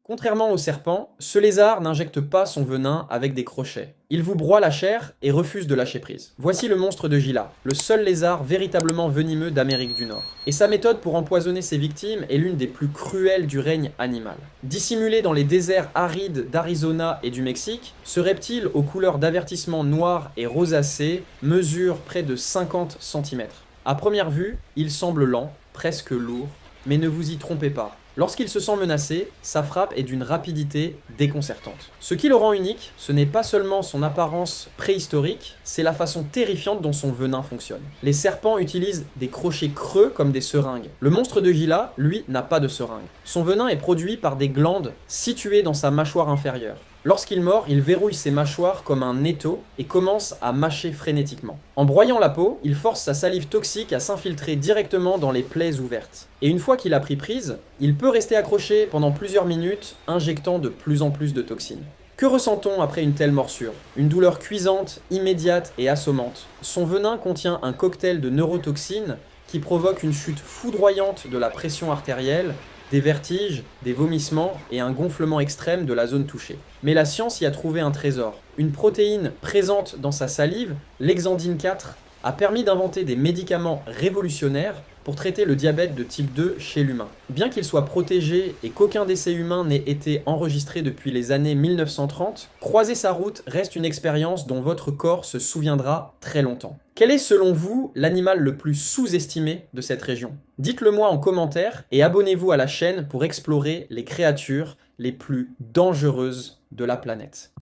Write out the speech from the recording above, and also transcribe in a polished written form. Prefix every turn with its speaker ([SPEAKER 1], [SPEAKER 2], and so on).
[SPEAKER 1] Contrairement au serpent, ce lézard n'injecte pas son venin avec des crochets. Il vous broie la chair et refuse de lâcher prise. Voici le monstre de Gila, le seul lézard véritablement venimeux d'Amérique du Nord. Et sa méthode pour empoisonner ses victimes est l'une des plus cruelles du règne animal. Dissimulé dans les déserts arides d'Arizona et du Mexique, ce reptile aux couleurs d'avertissement noir et rosacé mesure près de 50 cm. À première vue, il semble lent, presque lourd, mais ne vous y trompez pas. Lorsqu'il se sent menacé, sa frappe est d'une rapidité déconcertante. Ce qui le rend unique, ce n'est pas seulement son apparence préhistorique, c'est la façon terrifiante dont son venin fonctionne. Les serpents utilisent des crochets creux comme des seringues. Le monstre de Gila, lui, n'a pas de seringue. Son venin est produit par des glandes situées dans sa mâchoire inférieure. Lorsqu'il mord, il verrouille ses mâchoires comme un étau et commence à mâcher frénétiquement. En broyant la peau, il force sa salive toxique à s'infiltrer directement dans les plaies ouvertes. Et une fois qu'il a pris prise, il peut rester accroché pendant plusieurs minutes, injectant de plus en plus de toxines. Que ressent-on après une telle morsure? Une douleur cuisante, immédiate et assommante. Son venin contient un cocktail de neurotoxines qui provoque une chute foudroyante de la pression artérielle, des vertiges, des vomissements et un gonflement extrême de la zone touchée. Mais la science y a trouvé un trésor. Une protéine présente dans sa salive, l'hexandine 4, a permis d'inventer des médicaments révolutionnaires pour traiter le diabète de type 2 chez l'humain. Bien qu'il soit protégé et qu'aucun décès humain n'ait été enregistré depuis les années 1930, croiser sa route reste une expérience dont votre corps se souviendra très longtemps. Quel est selon vous l'animal le plus sous-estimé de cette région? Dites-le moi en commentaire et abonnez-vous à la chaîne pour explorer les créatures les plus dangereuses de la planète.